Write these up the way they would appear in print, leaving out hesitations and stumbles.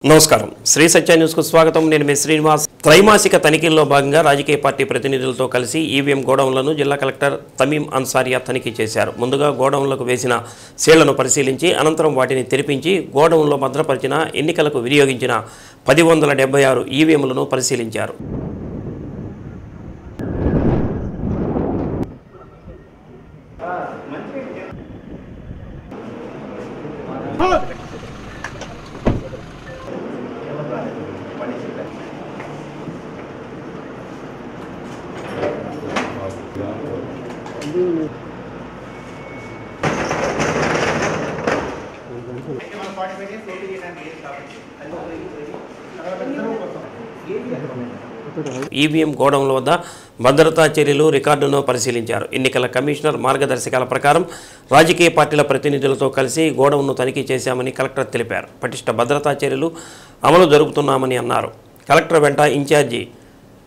నమస్కారం శ్రీ సత్య న్యూస్ కు స్వాగతం నేను మీ శ్రీనివాస్ త్రైమాసిక తనిఖీల్లో భాగంగా రాజకీయ పార్టీ ప్రతినిధులతో కలిసి ఈవీఎం గోడౌన్లను జిల్లా కలెక్టర్ తమీం అన్సారియా తనిఖీ చేశారు ముందుగా గోడౌన్లకు వేసిన సీళ్లను పరిశీలించి అనంతరం వాటిని తెరిపించి గోడౌన్లో భద్రపరిచిన ఎన్నికలకు వినియోగించిన 1076 ఈవీఎంలను పరిశీలించారు ఈవీఎం గోడౌన్ల వద్ద భద్రతా చర్యలు రికార్డును పరిశీలించారు ఎన్నికల కమిషనర్ మార్గదర్శకాల ప్రకారం రాజకీయ పార్టీల ప్రతినిధులతో కలిసి గోడౌన్ను తనిఖీ చేశామని కలెక్టర్ తెలిపారు పటిష్ట భద్రతా చర్యలు అమలు జరుపుతున్నామని అన్నారు కలెక్టర్ వెంట ఇన్ఛార్జి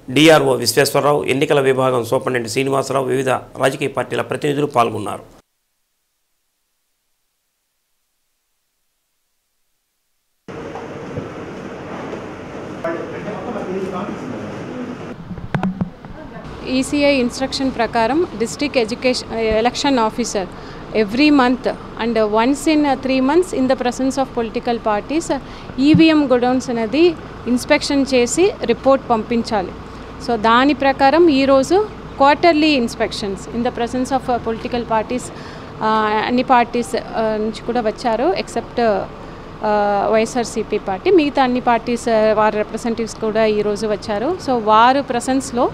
డిఆర్ఓ విశ్వేశ్వరరావు ఎన్నికల విభాగం సూపరింటెండెంట్ శ్రీనివాసరావు వివిధ రాజకీయ పార్టీల ప్రతినిధులు పాల్గొన్నారు ECI instruction prakaram district education election officer every month and once in 3 months in the presence of political parties EVM godowns anadi inspection chesi report pampinchali so dani prakaram ee roju quarterly inspections in the presence of political parties anni parties nunchi kuda vacharu except YSRCP party మిగతా అన్ని parties వారి representatives కూడా ఈరోజు వచ్చారు so వారు ప్రెసెన్స్లో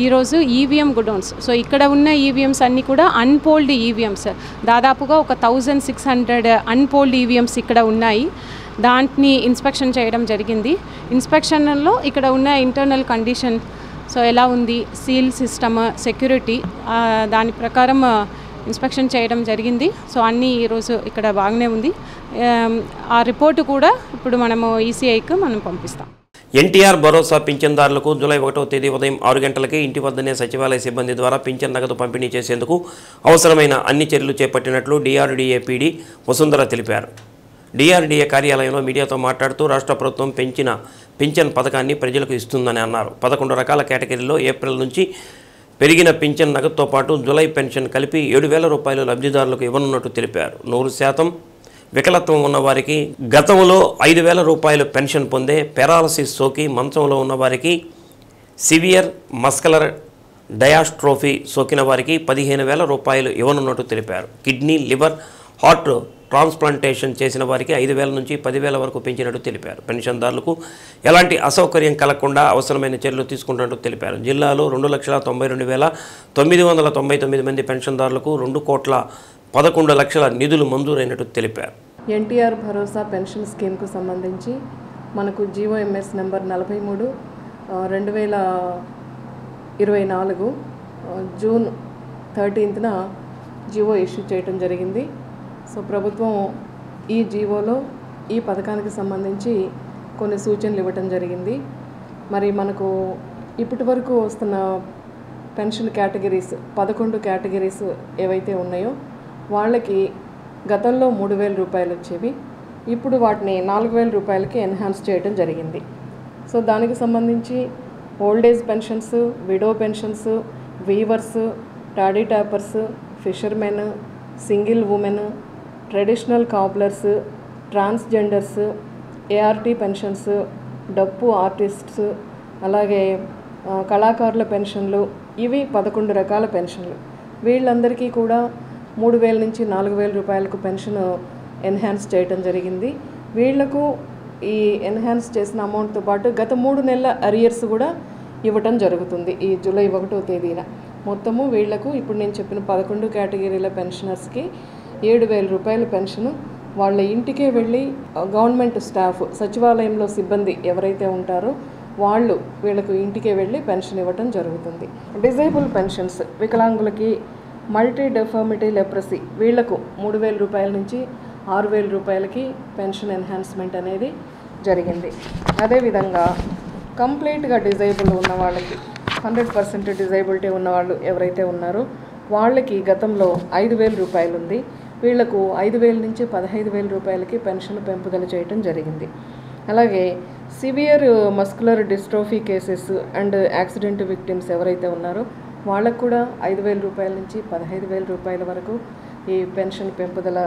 ఈరోజు EVM godowns so ఇక్కడ ఉన్న ఈవీఎంస్ అన్నీ కూడా అన్పోల్డ్ ఈవీఎంస్ దాదాపుగా ఒక 1600 అన్పోల్డ్ ఈవీఎంస్ ఇక్కడ ఉన్నాయి దాంట్ని ఇన్స్పెక్షన్ చేయడం జరిగింది ఇన్స్పెక్షన్లో ఇక్కడ ఉన్న ఇంటర్నల్ కండిషన్ సో ఎలా ఉంది సీల్ సిస్టమ్ సెక్యూరిటీ దాని ప్రకారం ఇన్స్పెక్షన్ చేయడం జరిగింది సో అన్నీ ఈరోజు ఇక్కడ బాగానే ఉంది ఆ రిపోర్టు కూడా ఇప్పుడు మనము ఈసీఐకి మనం పంపిస్తాం ఎన్టీఆర్ భరోసా పింఛన్దారులకు జూలై 1వ తేదీ ఉదయం 6 గంటలకి ఇంటి వద్దనే సచివాలయ సిబ్బంది ద్వారా పింఛన్ నగదు పంపిణీ చేసేందుకు అవసరమైన అన్ని చర్యలు చేపట్టినట్లు డిఆర్డీఏ పీడీ వసుంధర తెలిపారు డిఆర్డీఏ కార్యాలయంలో మీడియాతో మాట్లాడుతూ రాష్ట్ర ప్రభుత్వం పెంచిన పింఛన్ పథకాన్ని ప్రజలకు ఇస్తుందని అన్నారు 11 రకాల కేటగిరీలో ఏప్రిల్ నుంచి పెరిగిన పింఛన్ నగదుతో పాటు జూలై పెన్షన్ కలిపి 7,000 రూపాయలు లబ్ధిదారులకు ఇవ్వనున్నట్టు తెలిపారు 100% వికలత్వం ఉన్నవారికి గతంలో 5,000 రూపాయలు పెన్షన్ పొందే పెరాలసిస్ సోకి మంచంలో ఉన్నవారికి సివియర్ మస్కులర్ డయాస్ట్రోఫీ సోకిన వారికి 15,000 రూపాయలు ఇవ్వనున్నట్టు తెలిపారు కిడ్నీ లివర్ హార్ట్ ట్రాన్స్ప్లాంటేషన్ చేసిన వారికి 5,000 నుంచి 10,000 వరకు పెంచినట్టు తెలిపారు పెన్షన్దారులకు ఎలాంటి అసౌకర్యం కలగకుండా అవసరమైన చర్యలు తీసుకుంటున్నట్టు తెలిపారు జిల్లాలో 2,92,999 మంది పెన్షన్దారులకు 2,11 లక్షల నిధులు మంజూరైనట్టు తెలిపారు ఎన్టీఆర్ భరోసా పెన్షన్ స్కీమ్కు సంబంధించి మనకు జీఓఎంఎస్ నెంబర్ 43/2024 జూన్ 13న జీవో ఇష్యూ చేయడం జరిగింది సో ప్రభుత్వం ఈ జీవోలో ఈ పథకానికి సంబంధించి కొన్ని సూచనలు ఇవ్వటం జరిగింది మరి మనకు ఇప్పటి వరకు వస్తున్న పెన్షన్ కేటగిరీస్ 11 కేటగిరీస్ ఏవైతే ఉన్నాయో వాళ్ళకి గతంలో 3,000 రూపాయలు వచ్చేవి ఇప్పుడు వాటిని 4,000 రూపాయలకి ఎన్హాన్స్ చేయడం జరిగింది సో దానికి సంబంధించి old age pensions widow pensions weavers toddy tappers fishermen single women traditional cobblers transgenders ART pensions డప్పు ఆర్టిస్ట్స్ అలాగే కళాకారుల పెన్షన్లు ఇవి 11 రకాల పెన్షన్లు వీళ్ళందరికీ కూడా 3,000 నుంచి 4,000 రూపాయలకు పెన్షన్ ఎన్హాన్స్ చేయడం జరిగింది వీళ్లకు ఈ ఎన్హాన్స్ చేసిన అమౌంట్తో పాటు గత 3 నెలల అరియర్స్ కూడా ఇవ్వటం జరుగుతుంది ఈ జూలై 1వ తేదీన మొత్తము వీళ్లకు ఇప్పుడు నేను చెప్పిన 11 కేటగిరీల పెన్షనర్స్కి 7,000 రూపాయల పెన్షను వాళ్ళ ఇంటికే వెళ్ళి గవర్నమెంట్ స్టాఫ్ సచివాలయంలో సిబ్బంది ఎవరైతే ఉంటారో వాళ్ళు వీళ్ళకు ఇంటికే వెళ్ళి పెన్షన్ ఇవ్వటం జరుగుతుంది డిజేబుల్ పెన్షన్స్ వికలాంగులకి మల్టీ డెఫర్మిటీ లెప్రసీ వీళ్లకు 3,000 రూపాయల నుంచి 6,000 రూపాయలకి పెన్షన్ ఎన్హాన్స్మెంట్ అనేది జరిగింది అదేవిధంగా కంప్లీట్గా డిజేబుల్ ఉన్న వాళ్ళకి 100% డిజేబిలిటీ ఉన్నవాళ్ళు ఎవరైతే ఉన్నారో వాళ్ళకి గతంలో 5,000 రూపాయలు ఉంది వీళ్లకు 5,000 నుంచి 15,000 రూపాయలకి పెన్షన్ పెంపుదల చేయడం జరిగింది అలాగే severe muscular dystrophy cases and accident victims ఎవరైతే ఉన్నారో వాళ్ళకు కూడా 5,000 రూపాయల నుంచి 15,000 రూపాయల వరకు ఈ పెన్షన్ పెంపుదల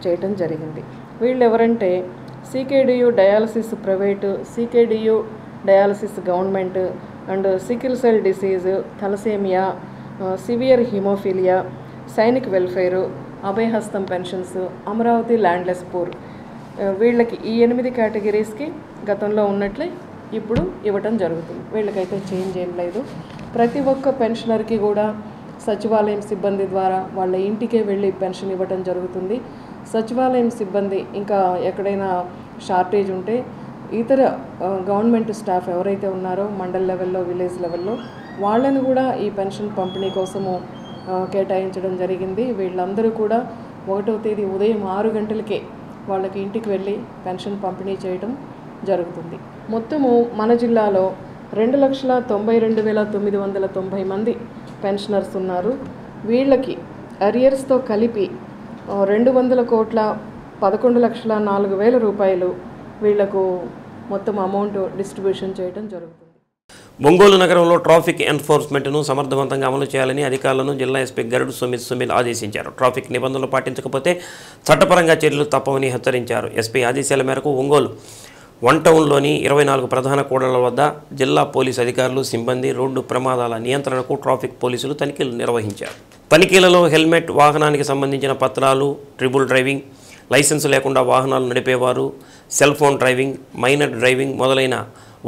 చేయటం జరిగింది. వీళ్ళు ఎవరంటే CKDU dialysis private, CKDU dialysis government and sickle cell disease, thalassemia, severe hemophilia, Sainik welfare, Abhayahastam pensions, Amaravati landless poor, వీళ్ళకి ఈ 8 కేటగిరీస్కి గతంలో ఉన్నట్లే ఇప్పుడు ఇవ్వటం జరుగుతుంది. వీళ్ళకైతే చేంజ్ ఏం లేదు. ప్రతి ఒక్క పెన్షనర్కి కూడా సచివాలయం సిబ్బంది ద్వారా వాళ్ళ ఇంటికే వెళ్ళి పెన్షన్ ఇవ్వటం జరుగుతుంది. సచివాలయం సిబ్బంది ఇంకా ఎక్కడైనా షార్టేజ్ ఉంటే ఇతర గవర్నమెంట్ స్టాఫ్ ఎవరైతే ఉన్నారో మండల్ లెవెల్లో, విలేజ్ లెవెల్లో వాళ్ళని కూడా ఈ పెన్షన్ పంపిణీ కోసము కేటాయించడం జరిగింది. వీళ్ళందరూ కూడా 1వ తేదీ ఉదయం 6 గంటలకే వాళ్ళకి ఇంటికి వెళ్ళి పెన్షన్ పంపిణీ చేయడం జరుగుతుంది. మొత్తము మన జిల్లాలో 2,92,990 మంది పెన్షనర్స్ ఉన్నారు. వీళ్ళకి అరియర్స్తో కలిపి 200,11,04,00,000 రూపాయలు వీళ్లకు మొత్తం అమౌంట్ డిస్ట్రిబ్యూషన్ చేయడం జరుగుతుంది. ఒంగోలు నగరంలో ట్రాఫిక్ ఎన్ఫోర్స్మెంట్ను సమర్థవంతంగా అమలు చేయాలని అధికారులను జిల్లా ఎస్పీ గరుడు సుమిల్ ఆదేశించారు. ట్రాఫిక్ నిబంధనలు పాటించకపోతే చట్టపరంగా చర్యలు తప్పవని హెచ్చరించారు. ఎస్పీ ఆదేశాల మేరకు ఒంగోలు 1 టౌన్లోని 24 ప్రధాన కూడళ్ల వద్ద జిల్లా పోలీసు అధికారులు, సిబ్బంది రోడ్డు ప్రమాదాల నియంత్రణకు ట్రాఫిక్ పోలీసులు తనిఖీలు నిర్వహించారు. తనిఖీలలో హెల్మెట్, వాహనానికి సంబంధించిన పత్రాలు, ట్రిబుల్ డ్రైవింగ్, లైసెన్స్ లేకుండా వాహనాలు నడిపేవారు, cell phone driving, minor driving మొదలైన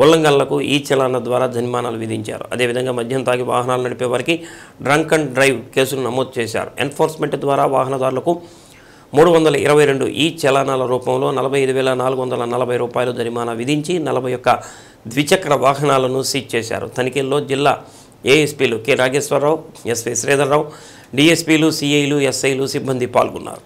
ఉల్లంఘనలకు ఈ చలాన ద్వారా జరిమానాలు విధించారు. అదేవిధంగా మద్యం తాగి వాహనాలు నడిపే వారికి డ్రంక్ అండ్ డ్రైవ్ కేసులు నమోదు చేశారు. ఎన్ఫోర్స్మెంట్ ద్వారా వాహనదారులకు 322 ఈ చలానాల రూపంలో 45,440 రూపాయలు జరిమానా విధించి 41 ద్విచక్ర వాహనాలను సీజ్ చేశారు. తనిఖీల్లో జిల్లా ఏఎస్పీలు కె నాగేశ్వరరావు, ఎస్వి శ్రీధర్రావు, డిఎస్పీలు, సిఐలు, ఎస్ఐలు సిబ్బంది పాల్గొన్నారు.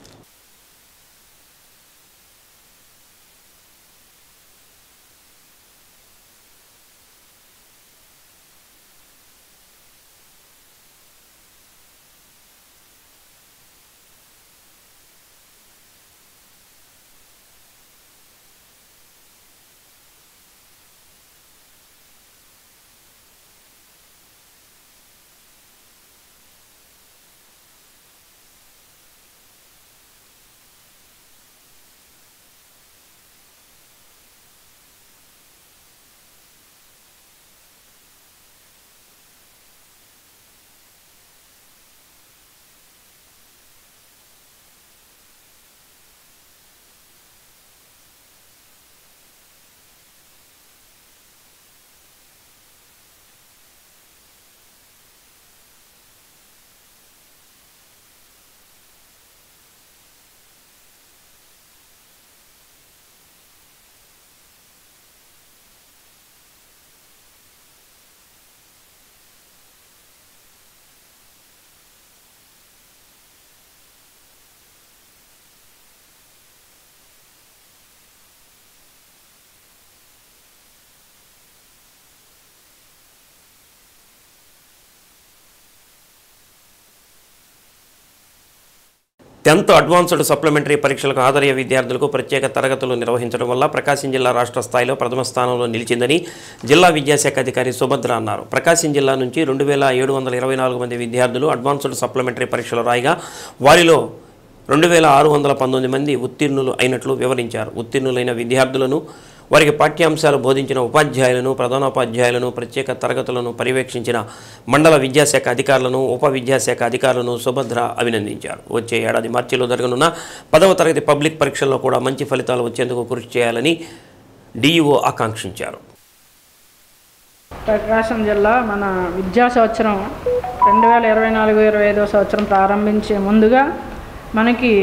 టెన్త్ అడ్వాన్స్డ్ సప్లిమెంటరీ పరీక్షలకు హాజరయ్యే విద్యార్థులకు ప్రత్యేక తరగతులు నిర్వహించడం వల్ల ప్రకాశం జిల్లా రాష్ట్ర స్థాయిలో ప్రథమ స్థానంలో నిలిచిందని జిల్లా విద్యాశాఖ అధికారి సుభద్ర అన్నారు. ప్రకాశం జిల్లా నుంచి 2,724 మంది విద్యార్థులు అడ్వాన్స్డ్ సప్లిమెంటరీ పరీక్షలు రాయగా వారిలో 2,619 మంది ఉత్తీర్ణులు అయినట్లు వివరించారు. ఉత్తీర్ణులైన విద్యార్థులను, వారికి పాఠ్యాంశాలు బోధించిన ఉపాధ్యాయులను, ప్రధానోపాధ్యాయులను, ప్రత్యేక తరగతులను పర్యవేక్షించిన మండల విద్యాశాఖ అధికారులను, ఉప విద్యాశాఖ అధికారులను సుభద్ర అభినందించారు. వచ్చే ఏడాది మార్చిలో జరగనున్న 10వ తరగతి పబ్లిక్ పరీక్షల్లో కూడా మంచి ఫలితాలు వచ్చేందుకు కృషి చేయాలని డిఈఓ ఆకాంక్షించారు. ప్రకాశం జిల్లా మన విద్యా సంవత్సరం 2024-25 సంవత్సరం ప్రారంభించే ముందుగా మనకి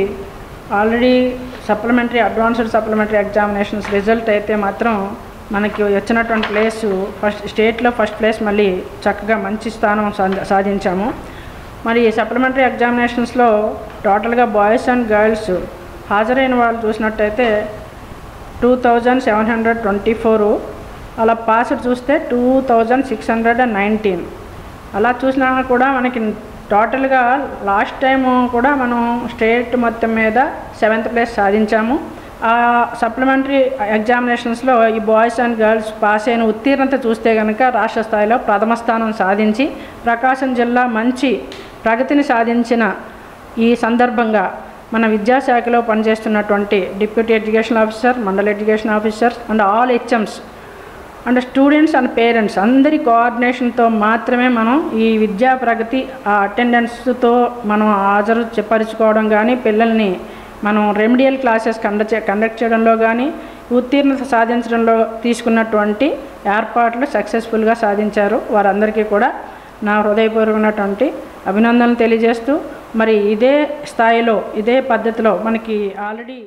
already supplementary advanced supplementary examinations result అయితే మాత్రం మనకి వచ్చినటువంటి ప్లేసు స్టేట్లో ఫస్ట్ ప్లేస్ మళ్ళీ చక్కగా మంచి స్థానం సాధించాము. మరి సప్లిమెంటరీ ఎగ్జామినేషన్స్లో టోటల్గా బాయ్స్ అండ్ గర్ల్స్ హాజరైన వాళ్ళు చూసినట్టయితే 2,724, అలా పాస్డ్ చూస్తే 2,619. అలా చూసినా కూడా మనకి టోటల్గా లాస్ట్ టైం కూడా మనం స్టేట్ మొత్తం మీద 7th ప్లేస్ సాధించాము. ఆ సప్లిమెంటరీ ఎగ్జామినేషన్స్లో ఈ బాయ్స్ అండ్ గర్ల్స్ పాస్ అయిన ఉత్తీర్ణత చూస్తే కనుక రాష్ట్ర స్థాయిలో ప్రథమ స్థానం సాధించి ప్రకాశం జిల్లా మంచి ప్రగతిని సాధించిన ఈ సందర్భంగా మన విద్యాశాఖలో పనిచేస్తున్నటువంటి deputy education officer, mandal education officers and all HMs and students and parents అందరి కోఆర్డినేషన్తో మాత్రమే మనం ఈ విద్యా ప్రగతి ఆ అటెండెన్స్తో మనం హాజరు పరుచుకోవడం కానీ, పిల్లల్ని మనం రెమిడియల్ క్లాసెస్ కండక్ట్ చేయడంలో కానీ, ఉత్తీర్ణత సాధించడంలో తీసుకున్నటువంటి ఏర్పాట్లు సక్సెస్ఫుల్గా సాధించారు. వారందరికీ కూడా నా హృదయపూర్వకమైనటువంటి అభినందనలు తెలియజేస్తూ, మరి ఇదే స్థాయిలో ఇదే పద్ధతిలో మనకి ఆల్రెడీ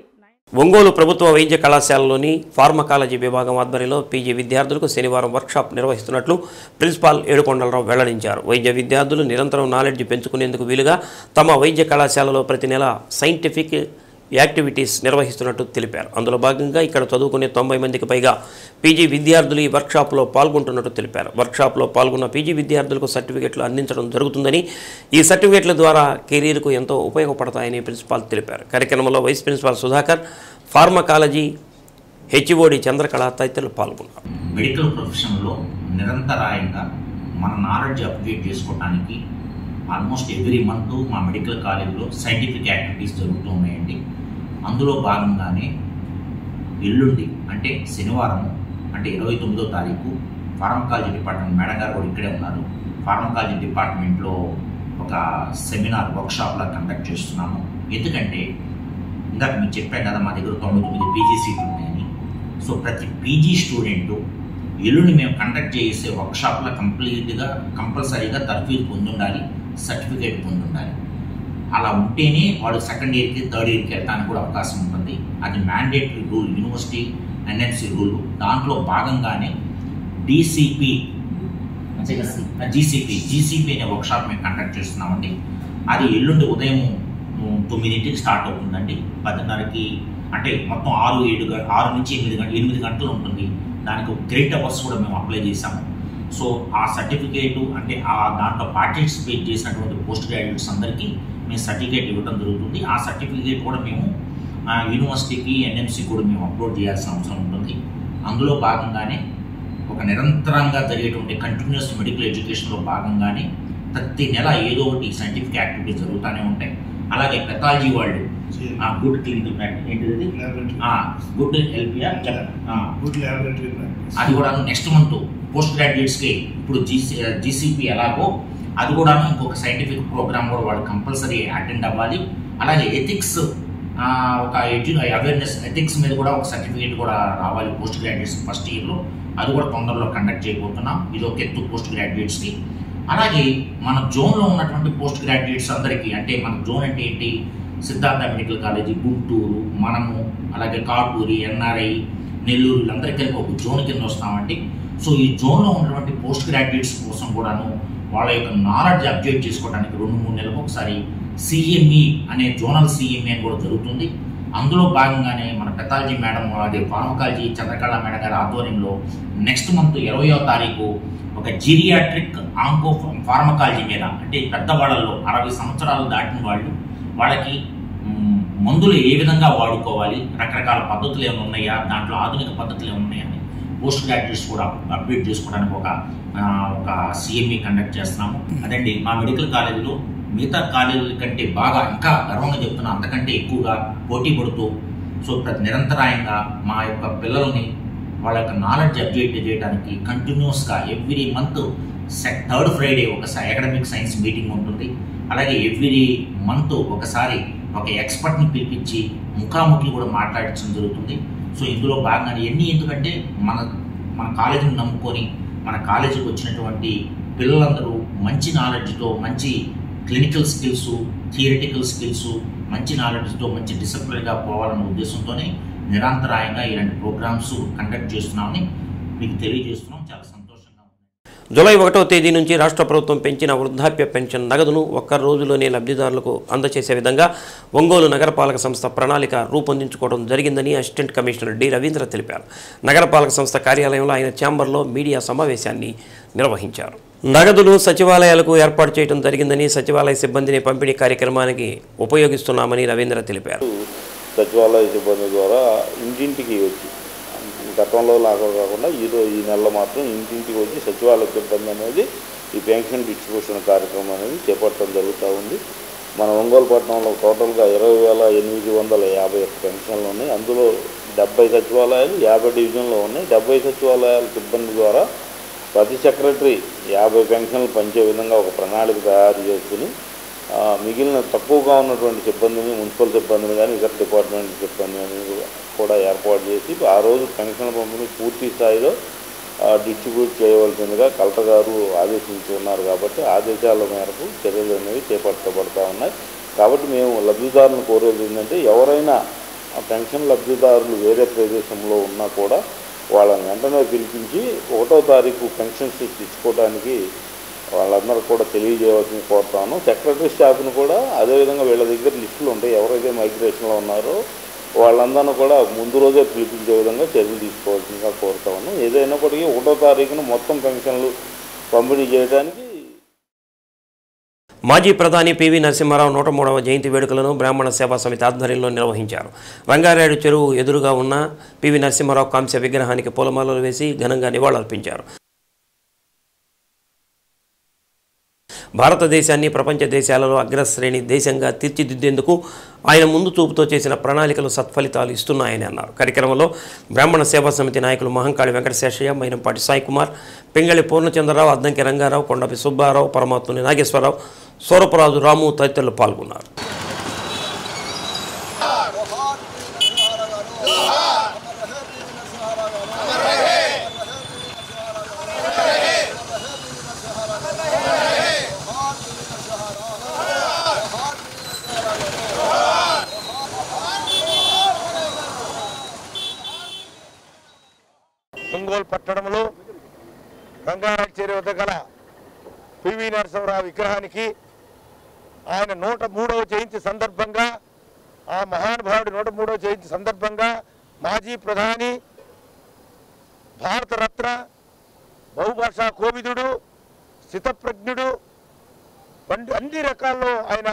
ఒంగోలు ప్రభుత్వ వైద్య కళాశాలలోని ఫార్మకాలజీ విభాగం ఆధ్వర్యంలో పీజీ విద్యార్థులకు శనివారం వర్క్షాప్ నిర్వహిస్తున్నట్లు ప్రిన్సిపాల్ ఏడుకొండలరావు వెల్లడించారు. వైద్య విద్యార్థులు నిరంతరం నాలెడ్జ్ పెంచుకునేందుకు వీలుగా తమ వైద్య కళాశాలలో ప్రతి నెల సైంటిఫిక్ యాక్టివిటీస్ నిర్వహిస్తున్నట్టు తెలిపారు. అందులో భాగంగా ఇక్కడ చదువుకునే 90 మందికి పైగా పీజీ విద్యార్థులు ఈ వర్క్షాప్లో పాల్గొంటున్నట్టు తెలిపారు. వర్క్షాప్లో పాల్గొన్న పీజీ విద్యార్థులకు సర్టిఫికెట్లు అందించడం జరుగుతుందని, ఈ సర్టిఫికెట్ల ద్వారా కెరీర్కు ఎంతో ఉపయోగపడతాయని ప్రిన్సిపాల్ తెలిపారు. కార్యక్రమంలో vice principal Sudhakar, pharmacology HOD Chandrakala తదితరులు పాల్గొన్నారు. మెడికల్ ప్రొఫెషన్లో నిరంతరాయంగా మన నాలెడ్జ్ అప్డేట్ చేసుకోవడానికి ఆల్మోస్ట్ ఎవ్రీ మంత్ మా మెడికల్ కాలేజీలో సైంటిఫిక్ యాక్టివిటీస్ జరుగుతూ ఉన్నాయండి. అందులో భాగంగానే ఎల్లుండి అంటే శనివారం అంటే 29వ తారీఖు ఫార్మకాలజీ డిపార్ట్మెంట్ మేడం గారు కూడా ఇక్కడే ఉన్నారు. ఫార్మకాలజీ డిపార్ట్మెంట్లో ఒక సెమినార్ వర్క్షాప్లా కండక్ట్ చేస్తున్నాము. ఎందుకంటే ఇందాక మీకు చెప్పాను కదా, మా దగ్గర 99 పీజీ సీట్లు ఉన్నాయని. సో ప్రతి పీజీ స్టూడెంటు ఎల్లుండి మేము కండక్ట్ చేసే వర్క్షాప్లో కంపల్సరీగా తర్ఫీదు పొంది ఉండాలి, సర్టిఫికేట్ పొంది ఉండాలి. అలా ఉంటేనే వాడు సెకండ్ ఇయర్కి, థర్డ్ ఇయర్కి వెళ్ళడానికి కూడా అవకాశం ఉంటుంది. అది mandatory rule, university NMC rule. దాంట్లో భాగంగానే జీసీపీ అనే వర్క్షాప్ మేము కండక్ట్ చేస్తున్నామండి. అది ఎల్లుండి ఉదయం 9ంటికి స్టార్ట్ అవుతుందండి. 10:30కి అంటే మొత్తం 6 నుంచి 8 గంటలు ఉంటుంది. దానికి క్రెడిట్ అవర్స్ కూడా మేము అప్లై చేసాము. సో ఆ సర్టిఫికేటు అంటే ఆ దాంట్లో పార్టిసిపేట్ చేసినటువంటి పోస్ట్ గ్రాడ్యుయేట్స్ అందరికీ మేము సర్టిఫికేట్ ఇవ్వడం జరుగుతుంది. ఆ సర్టిఫికేట్ కూడా మేము యూనివర్సిటీకి, ఎన్ఎంసీ కూడా మేము అప్లోడ్ చేయాల్సిన అవసరం ఉంటుంది. అందులో భాగంగానే ఒక నిరంతరంగా జరిగేటువంటి కంటిన్యూస్ మెడికల్ ఎడ్యుకేషన్లో భాగంగానే ప్రతి నెల ఏదో ఒకటి సైంటిఫిక్ యాక్టివిటీస్ జరుగుతూనే ఉంటాయి. అలాగే పెథాలజీ వాళ్ళు గుడ్ క్లినికల్ ప్రాక్టీస్ ఏంటిది, గుడ్ ఎల్పిఆర్ అది కూడా నెక్స్ట్ మంత్ పోస్ట్ గ్రాడ్యుయేట్స్కి ఇప్పుడు జీసీపీ ఎలాగో అది కూడా ఇంకొక సైంటిఫిక్ ప్రోగ్రామ్ కూడా వాళ్ళు కంపల్సరీ అటెండ్ అవ్వాలి. అలాగే ఎథిక్స్ ఒక అవేర్నెస్ ఎథిక్స్ మీద కూడా ఒక సర్టిఫికేట్ కూడా రావాలి పోస్ట్ గ్రాడ్యుయేట్స్ ఫస్ట్ ఇయర్లో. అది కూడా తొందరలో కండక్ట్ చేయబోతున్నాం. ఇది ఒక ఎత్తు పోస్ట్ గ్రాడ్యుయేట్స్కి. అలాగే మన జోన్లో ఉన్నటువంటి పోస్ట్ గ్రాడ్యుయేట్స్ అందరికీ, అంటే మన జోన్ అంటే ఏంటి, సిద్ధార్థ మెడికల్ కాలేజీ, గుంటూరు, మనము, అలాగే కాటూరి, ఎన్ఆర్ఐ, నెల్లూరు, వీళ్ళందరికీ కలిపి ఒక జోన్ కింద వస్తామండి. సో ఈ జోన్లో ఉన్నటువంటి పోస్ట్ గ్రాడ్యుయేట్స్ కోసం కూడాను వాళ్ళ యొక్క నాలెడ్జ్ అప్డేట్ చేసుకోవడానికి 2-3 నెలలకు ఒకసారి సిఎంఈ అనే జోనల్ సిఎంఈ అని కూడా జరుగుతుంది. అందులో భాగంగానే మన పెథాలజీ మేడం, అదే ఫార్మకాలజీ చంద్రకళ మేడం గారి ఆధ్వర్యంలో నెక్స్ట్ మంత్ 20వ తారీఖు ఒక జీరియాట్రిక్ ఆంకో ఫార్మకాలజీ మీద, అంటే పెద్దవాళ్ళల్లో 60 సంవత్సరాలు దాటిన వాళ్ళకి మందులు ఏ విధంగా వాడుకోవాలి, రకరకాల పద్ధతులు ఏమైనా ఉన్నాయా, దాంట్లో ఆధునిక పద్ధతులు ఏమైనా ఉన్నాయా అని పోస్ట్ గ్రాడ్యుయేట్స్ కూడా అప్డేట్ చేసుకోవడానికి ఒక సిఎంఈ కండక్ట్ చేస్తున్నాము. అదండి మా మెడికల్ కాలేజీలో మిగతా కాలేజీల కంటే బాగా, ఇంకా గర్వంగా చెప్తున్నా, అంతకంటే ఎక్కువగా పోటీ పడుతూ సో నిరంతరాయంగా మా యొక్క పిల్లల్ని వాళ్ళ యొక్క నాలెడ్జ్ అప్డేట్ చేయడానికి కంటిన్యూస్గా ఎవ్రీ మంత్ 3rd ఫ్రైడే ఒక అకాడమిక్ సైన్స్ మీటింగ్ ఉంటుంది. అలాగే ఎవ్రీ మంత్ ఒకసారి ఒక ఎక్స్పర్ట్ని పిలిపించి ముఖాముఖి కూడా మాట్లాడించడం జరుగుతుంది. సో ఇందులో భాగంగా ఎందుకంటే మన కాలేజీని నమ్ముకొని మన కాలేజీకి వచ్చినటువంటి పిల్లలందరూ మంచి నాలెడ్జ్తో, మంచి క్లినికల్ స్కిల్స్, థియరిటికల్ స్కిల్స్, మంచి నాలెడ్జ్తో మంచి డిసిప్లిన్గా పోవాలన్న ఉద్దేశంతోనే నిరంతరాయంగా ఇలాంటి ప్రోగ్రామ్స్ కండక్ట్ చేస్తున్నామని మీకు తెలియజేస్తున్నాం. చాలా సంతోషంగా ఉంది. జూలై 1వ తేదీ నుంచి రాష్ట్ర ప్రభుత్వం పెంచిన వృద్ధాప్య పెన్షన్ నగదును ఒక్క రోజులోనే లబ్ధిదారులకు అందజేసే విధంగా ఒంగోలు నగరపాలక సంస్థ ప్రణాళిక రూపొందించుకోవడం జరిగిందని అసిస్టెంట్ కమిషనర్ డి రవీంద్ర తెలిపారు. నగరపాలక సంస్థ కార్యాలయంలో ఆయన ఛాంబర్లో మీడియా సమావేశాన్ని నిర్వహించారు. నగదును సచివాలయాలకు ఏర్పాటు చేయడం జరిగిందని, సచివాలయ సిబ్బందిని పంపిణీ కార్యక్రమానికి ఉపయోగిస్తున్నామని రవీంద్ర తెలిపారు. సచివాలయ సిబ్బంది ద్వారా ఇంటింటికి వచ్చి, గతంలో లాగా కాకుండా ఈ నెలలో మాత్రం ఇంటింటికి వచ్చి సచివాలయ సిబ్బంది అనేది ఈ పెన్షన్ డిస్ట్రిబ్యూషన్ కార్యక్రమం అనేది చేపట్టడం జరుగుతూ ఉంది. మన ఒంగోలు పట్టణంలో టోటల్గా 20,851 పెన్షన్లు ఉన్నాయి. అందులో 70 సచివాలయాలు 50 డివిజన్లో ఉన్నాయి. 70 సచివాలయాల సిబ్బంది ద్వారా ప్రతి సెక్రటరీ 50 పెన్షన్లు పంచే విధంగా ఒక ప్రణాళిక తయారు చేసుకుని మిగిలిన తక్కువగా ఉన్నటువంటి సిబ్బందిని, మున్సిపల్ సిబ్బందిని కానీ ఇతర డిపార్ట్మెంట్ సిబ్బందిని కూడా ఏర్పాటు చేసి ఆ రోజు పెన్షన్ల పంపిణీ పూర్తి స్థాయిలో డిస్ట్రిబ్యూట్ చేయవలసిందిగా కలెక్టర్ గారు ఆదేశించి ఉన్నారు. కాబట్టి ఆదేశాల మేరకు చర్యలు అనేవి చేపట్టబడతా ఉన్నాయి. కాబట్టి మేము లబ్ధిదారులను కోరేది ఏంటంటే, ఎవరైనా పెన్షన్ లబ్ధిదారులు వేరే ప్రదేశంలో ఉన్నా కూడా వాళ్ళని వెంటనే పిలిపించి 1వ తారీఖు పెన్షన్స్ ఇచ్చుకోవడానికి వాళ్ళందరూ కూడా తెలియజేయవలసింది కోరుతాను. సెక్రటరీ స్టాఫ్ను కూడా అదేవిధంగా వీళ్ళ దగ్గర లిస్టులు ఉంటాయి. ఎవరైతే మైగ్రేషన్లో ఉన్నారో వాళ్ళందరినీ కూడా ముందు రోజే పిలిపించే విధంగా చర్యలు తీసుకోవాల్సిందిగా కోరుతా ఉన్నాం. ఏదైనప్పటికీ 1వ తారీఖున మొత్తం పెన్షన్లు పంపిణీ చేయడానికి. మాజీ ప్రధాని పివి నరసింహారావు 103వ జయంతి వేడుకలను బ్రాహ్మణ సేవా సమితి ఆధ్వర్యంలో నిర్వహించారు. రంగారెడ్డి చెరువు ఎదురుగా ఉన్న పివి నరసింహారావు కాంస్య విగ్రహానికి పూలమాలలు వేసి ఘనంగా నివాళులర్పించారు. భారతదేశాన్ని ప్రపంచ దేశాలలో అగ్రశ్రేణి దేశంగా తీర్చిదిద్దేందుకు ఆయన ముందు చూపుతో చేసిన ప్రణాళికలు సత్ఫలితాలు ఇస్తున్నాయని అన్నారు. కార్యక్రమంలో బ్రాహ్మణ సేవా సమితి నాయకులు మహంకాళి వెంకటశేషయ్య, మైనంపాటి సాయి కుమార్, పింగళి పూర్ణచంద్రరావు, అద్దంకి రంగారావు, కొండపి సుబ్బారావు, పరమాత్ముని నాగేశ్వరరావు, సూరపురాజు రాము తదితరులు పాల్గొన్నారు. ఒంగోలు పట్టణంలో రంగారెడ్డి చెరువు వద్ద గల పివి నరసింహారావు విగ్రహానికి ఆయన 103వ జయంతి సందర్భంగా, ఆ మహానుభావుడి 103వ జయంతి సందర్భంగా మాజీ ప్రధాని, భారతరత్న, బహుభాషా కోవిదుడు, స్థితప్రజ్ఞుడు, అన్ని రకాల్లో ఆయన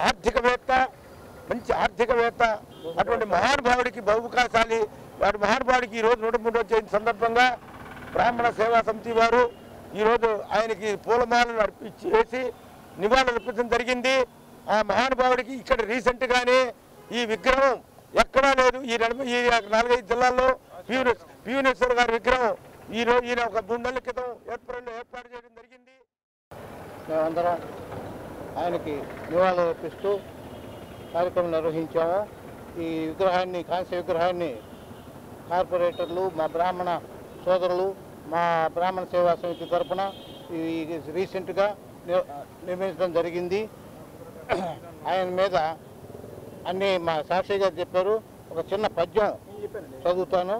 ఆర్థికవేత్త, మంచి ఆర్థికవేత్త, అటువంటి మహానుభావుడికి బహువకాశాలి వారి మహానుభావుడికి ఈరోజు 103వ జయంతి సందర్భంగా బ్రాహ్మణ సేవా సమితి వారు ఈరోజు ఆయనకి పూలమాలను వేసి నివాళులు అర్పించడం జరిగింది. ఆ మహానుభావుడికి ఇక్కడ రీసెంట్గానే ఈ విగ్రహం ఎక్కడా లేదు. ఈ 4-5 జిల్లాల్లో పివినేశ్వర గారి విగ్రహం ఈయన ఒక 3 నెలల క్రితం ఏప్రిల్లో ఏర్పాటు చేయడం జరిగింది. మేమందరం ఆయనకి నివాళులు అర్పిస్తూ కార్యక్రమం నిర్వహించాము. ఈ విగ్రహాన్ని, కాంస్య విగ్రహాన్ని కార్పొరేటర్లు, మా బ్రాహ్మణ సోదరులు, మా బ్రాహ్మణ సేవా సమితి తరఫున రీసెంట్గా నిర్మించడం జరిగింది. ఆయన మీద అన్నీ మా సాక్షి గారు చెప్పారు. ఒక చిన్న పద్యం చదువుతాను.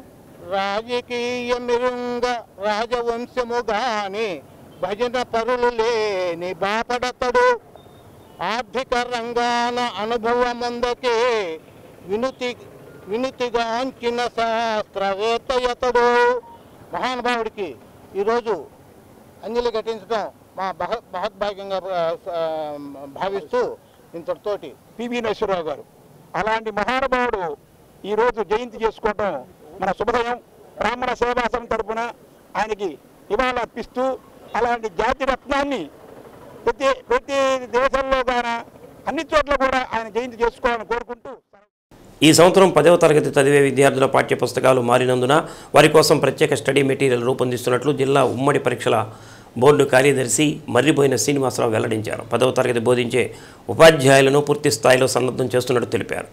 రాజకీయ మిరుంగ రాజవంశము గాని భజన పరులు లేని బాపడతడు, ఆర్థిక రంగాన అనుభవమందకే వినుతిగాంచిన శాస్త్రవేత్తయతడు. మహానుభావుడికి ఈరోజు అంజలి ఘటించడం మా మహద్భాగ్యంగా భావిస్తూ ఇంతటితోటి పివి నరసింహారావు గారు అలాంటి మహానుభావుడు ఈరోజు జయంతి చేసుకోవడం మన శుభోదయం. బ్రాహ్మణ సేవా సమితి తరఫున ఆయనకి ఇవాళ అర్పిస్తూ అలాంటి జాతి రత్నాన్ని ప్రతి దేశంలో కానీ అన్ని చోట్ల కూడా ఆయన జయంతి చేసుకోవాలని కోరుకుంటూ, ఈ సంవత్సరం 10వ తరగతి చదివే విద్యార్థుల పాఠ్య పుస్తకాలు మారినందున వారి కోసం ప్రత్యేక స్టడీ మెటీరియల్ రూపొందిస్తున్నట్లు జిల్లా ఉమ్మడి పరీక్షల బోర్డు కార్యదర్శి మర్రిబోయిన శ్రీనివాసరావు వెల్లడించారు. 10వ తరగతి బోధించే ఉపాధ్యాయులను పూర్తి స్థాయిలో సన్నద్ధం చేస్తున్నట్టు తెలిపారు.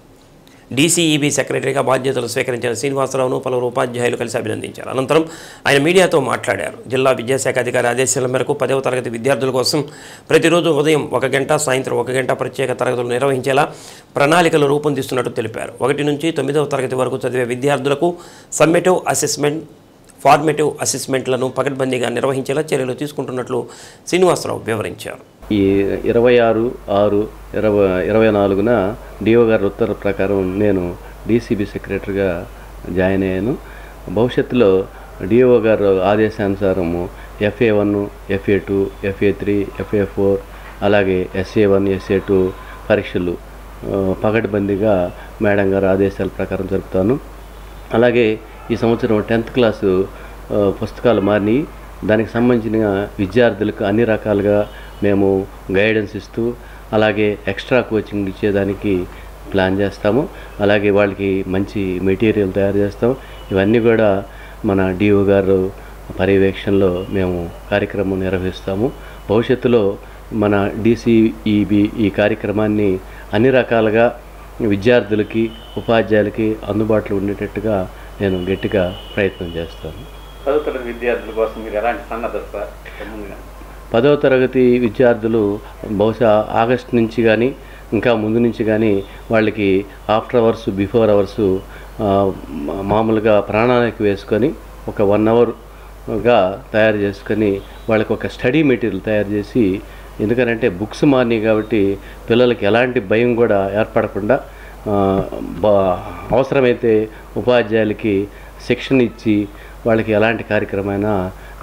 డీసీఈబీ సెక్రటరీగా బాధ్యతలు స్వీకరించిన శ్రీనివాసరావును పలువురు ఉపాధ్యాయులు కలిసి అభినందించారు. అనంతరం ఆయన మీడియాతో మాట్లాడారు. జిల్లా విద్యాశాఖ అధికారి ఆదేశాల మేరకు 10వ తరగతి విద్యార్థుల కోసం ప్రతిరోజు ఉదయం 1 గంట, సాయంత్రం 1 గంట ప్రత్యేక తరగతులు నిర్వహించేలా ప్రణాళికలు రూపొందిస్తున్నట్టు తెలిపారు. 1 నుంచి 9వ తరగతి వరకు చదివే విద్యార్థులకు సమ్మేటివ్ అసెస్మెంట్, ఫార్మేటివ్ అసెస్మెంట్లను పకడ్బందీగా నిర్వహించేలా చర్యలు తీసుకుంటున్నట్లు శ్రీనివాసరావు వివరించారు. ఈ 26/6/24న డిఓ గారి ఉత్తర్వుల ప్రకారం నేను డీసీబీ సెక్రటరీగా జాయిన్ అయ్యాను. భవిష్యత్తులో డిఓ గారు ఆదేశానుసారము FA1, FA2, FA3, FA4 అలాగే SA1, SA2 పరీక్షలు పగడ్బందీగా మేడం గారు ఆదేశాల ప్రకారం జరుపుతాను. అలాగే ఈ సంవత్సరం 10th క్లాసు పుస్తకాలు మారినాయి. దానికి సంబంధించిన విద్యార్థులకు అన్ని రకాలుగా మేము గైడెన్స్ ఇస్తూ అలాగే ఎక్స్ట్రా కోచింగ్ ఇచ్చేదానికి ప్లాన్ చేస్తాము. అలాగే వాళ్ళకి మంచి మెటీరియల్ తయారు చేస్తాం. ఇవన్నీ కూడా మన డిఓ గారు పర్యవేక్షణలో మేము కార్యక్రమం నిర్వహిస్తాము. భవిష్యత్తులో మన DCEB ఈ కార్యక్రమాన్ని అన్ని రకాలుగా విద్యార్థులకి ఉపాధ్యాయులకి అందుబాటులో ఉండేటట్టుగా నేను గట్టిగా ప్రయత్నం చేస్తాను. 10వ తరగతి విద్యార్థుల కోసం మీరు ఎలాంటి సన్నద్ధత సార్? 10వ తరగతి విద్యార్థులు బహుశా ఆగస్టు నుంచి కానీ ఇంకా ముందు నుంచి కానీ వాళ్ళకి ఆఫ్టర్ అవర్స్ బిఫోర్ అవర్స్ మామూలుగా ప్రణాళిక వేసుకొని ఒక 1 అవర్గా తయారు చేసుకొని వాళ్ళకి ఒక స్టడీ మెటీరియల్ తయారు చేసి, ఎందుకంటే బుక్స్ మారినాయి కాబట్టి పిల్లలకి ఎలాంటి భయం కూడా ఏర్పడకుండా అవసరమైతే ఉపాధ్యాయులకి శిక్షణ ఇచ్చి వాళ్ళకి ఎలాంటి కార్యక్రమైనా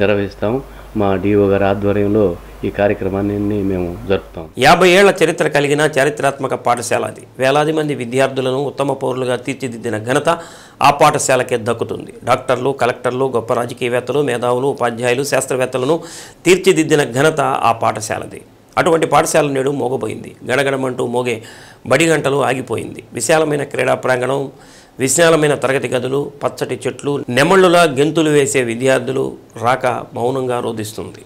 నిర్వహిస్తాము. మా డిఓ గారి ఆధ్వర్యంలో ఈ కార్యక్రమాన్ని మేము జరుపుతాం. 50 ఏళ్ల చరిత్ర కలిగిన చారిత్రాత్మక పాఠశాల అది. వేలాది మంది విద్యార్థులను ఉత్తమ పౌరులుగా తీర్చిదిద్దిన ఘనత ఆ పాఠశాలకే దక్కుతుంది. డాక్టర్లు, కలెక్టర్లు, గొప్ప రాజకీయవేత్తలు, మేధావులు, ఉపాధ్యాయులు, శాస్త్రవేత్తలను తీర్చిదిద్దిన ఘనత ఆ పాఠశాలది. అటువంటి పాఠశాల నేడు మోగబోయింది. గడగడమంటూ మోగే బడి గంటలు ఆగిపోయింది. విశాలమైన క్రీడా ప్రాంగణం, విశాలమైన తరగతి గదులు, పచ్చటి చెట్లు, నెమళ్ళులా గెంతులు వేసే విద్యార్థులు రాక మౌనంగా రోధిస్తుంది.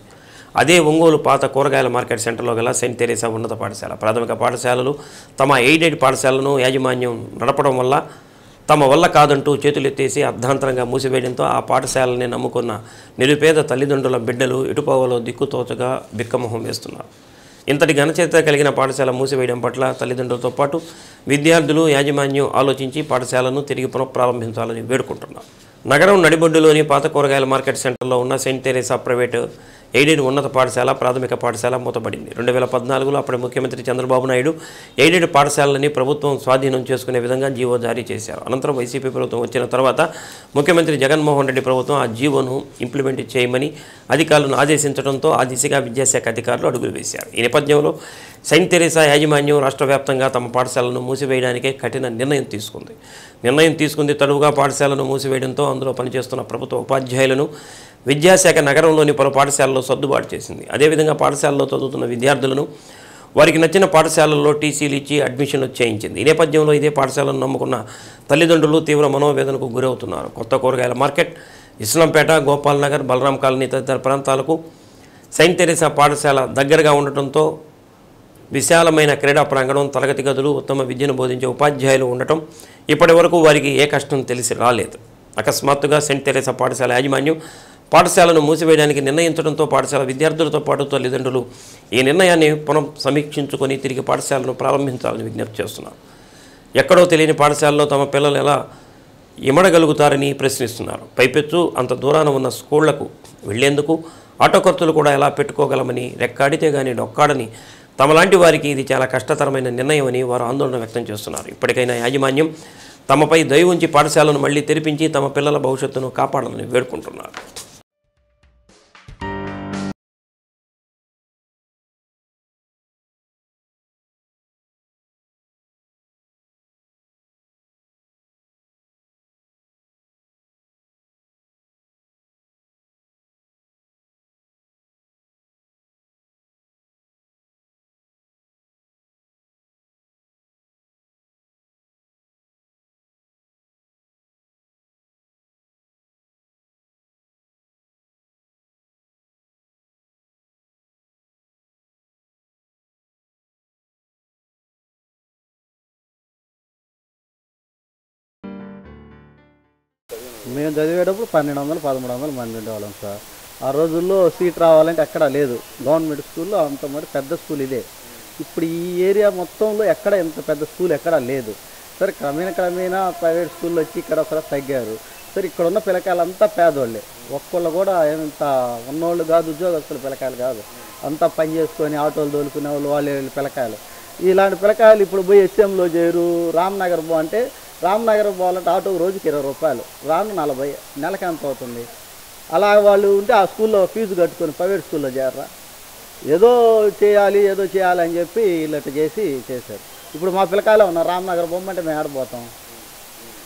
అదే ఒంగోలు పాత కూరగాయల మార్కెట్ సెంటర్లో గల సెయింట్ తెరేసా ఉన్నత పాఠశాల. ప్రాథమిక పాఠశాలలు తమ ఎయిడెడ్ పాఠశాలను యాజమాన్యం నడపడం వల్ల తమ వల్ల కాదంటూ చేతులెత్తేసి అర్ధాంతరంగా మూసివేయడంతో ఆ పాఠశాలని నమ్ముకున్న నిరుపేద తల్లిదండ్రుల బిడ్డలు ఎటుపోవలో దిక్కుతోచగా బిక్కమొహం వేస్తున్నారు. ఇంతటి ఘనచరిత్ర కలిగిన పాఠశాల మూసివేయడం పట్ల తల్లిదండ్రులతో పాటు విద్యార్థులు, యాజమాన్యం ఆలోచించి పాఠశాలను తిరిగి పునఃప్రారంభించాలని వేడుకుంటున్నారు. నగరం నడిబొడ్డులోని పాత కూరగాయల మార్కెట్ సెంటర్లో ఉన్న సెయింట్ తెరేసా ప్రైవేటు ఎయిడెడ్ ఉన్నత పాఠశాల, ప్రాథమిక పాఠశాల మూతపడింది. 2014లో అప్పటి ముఖ్యమంత్రి చంద్రబాబు నాయుడు ఎయిడెడ్ పాఠశాలని ప్రభుత్వం స్వాధీనం చేసుకునే విధంగా జీవో జారీ చేశారు. అనంతరం వైసీపీ ప్రభుత్వం వచ్చిన తర్వాత ముఖ్యమంత్రి జగన్మోహన్ రెడ్డి ప్రభుత్వం ఆ జీవోను ఇంప్లిమెంట్ చేయమని అధికారులను ఆదేశించడంతో ఆ దిశగా విద్యాశాఖ అధికారులు అడుగులు వేశారు. ఈ నేపథ్యంలో సెయింట్ తెరేసా యాజమాన్యం రాష్ట్ర వ్యాప్తంగా తమ పాఠశాలను మూసివేయడానికే కఠిన నిర్ణయం తీసుకుంది. తడువుగా పాఠశాలను మూసివేయడంతో అందులో పనిచేస్తున్న ప్రభుత్వ ఉపాధ్యాయులను విద్యాశాఖ నగరంలోని పలు పాఠశాలలో సర్దుబాటు చేసింది. అదేవిధంగా పాఠశాలలో చదువుతున్న విద్యార్థులను వారికి నచ్చిన పాఠశాలల్లో టీసీలు ఇచ్చి అడ్మిషన్లు చేయించింది. ఈ నేపథ్యంలో ఇదే పాఠశాలను నమ్ముకున్న తల్లిదండ్రులు తీవ్ర మనోవేదనకు గురవుతున్నారు. కొత్త కూరగాయల మార్కెట్, ఇస్లాంపేట, గోపాల్ నగర్, బలరాం కాలనీ తదితర ప్రాంతాలకు సెయింట్ తెరేసా పాఠశాల దగ్గరగా ఉండటంతో విశాలమైన క్రీడా ప్రాంగణం, తరగతి గదులు, ఉత్తమ విద్యను బోధించే ఉపాధ్యాయులు ఉండటం ఇప్పటి వరకు వారికి ఏ కష్టం తెలిసి రాలేదు. అకస్మాత్తుగా సెయింట్ తెరేసా పాఠశాల యాజమాన్యం పాఠశాలను మూసివేయడానికి నిర్ణయించడంతో పాఠశాల విద్యార్థులతో పాటు తల్లిదండ్రులు ఈ నిర్ణయాన్ని పునః సమీక్షించుకొని తిరిగి పాఠశాలను ప్రారంభించాలని విజ్ఞప్తి చేస్తున్నారు. ఎక్కడో తెలియని పాఠశాలలో తమ పిల్లలు ఎలా ఇమడగలుగుతారని ప్రశ్నిస్తున్నారు. పైపెచ్చు అంత దూరాన ఉన్న స్కూళ్లకు వెళ్లేందుకు ఆటో ఖర్చులు కూడా ఎలా పెట్టుకోగలమని, రెక్కాడితే గానీ డొక్కాడని తమలాంటి వారికి ఇది చాలా కష్టతరమైన నిర్ణయం అని వారు ఆందోళన వ్యక్తం చేస్తున్నారు. ఇప్పటికైనా యాజమాన్యం తమపై దయ ఉంచి పాఠశాలను మళ్లీ తెరిపించి తమ పిల్లల భవిష్యత్తును కాపాడాలని వేడుకుంటున్నారు. మేము చదివేటప్పుడు 1200, 1300 మంది ఉండేవాళ్ళం సార్. ఆ రోజుల్లో సీట్ రావాలంటే ఎక్కడా లేదు. గవర్నమెంట్ స్కూల్లో అంత మరి పెద్ద స్కూల్ ఇదే. ఇప్పుడు ఈ ఏరియా మొత్తంలో ఎక్కడ ఇంత పెద్ద స్కూల్ ఎక్కడా లేదు. సరే క్రమేణా ప్రైవేట్ స్కూల్లో వచ్చి ఇక్కడ ఒకసారి తగ్గారు. సరే ఇక్కడ ఉన్న పిల్లకాయలంతా పేదోళ్ళే. ఒక్కళ్ళు కూడా ఎంత ఉన్నోళ్ళు కాదు, ఉద్యోగస్తుల పిల్లకాయలు కాదు. అంతా పని చేసుకొని ఆటోలు తోలుకునే వాళ్ళు పిల్లకాయలు. ఇలాంటి పిల్లకాయలు ఇప్పుడు పోయి ఎస్ఎంలో చేరు, రామ్నగర్ అంటే రామ్నగర్ పోవాలంటే ఆటోకు రోజుకి 20 రూపాయలు, రాను 40, నెలకి ఎంత అవుతుంది? అలా వాళ్ళు ఉంటే ఆ స్కూల్లో ఫీజు కట్టుకొని ప్రైవేట్ స్కూల్లో చేరరా? ఏదో చేయాలి అని చెప్పి వీళ్ళట చేశారు. ఇప్పుడు మా పిల్లకాయలు ఉన్నారు, రామనగర్ బొమ్మంటే మేము ఆడిపోతాం.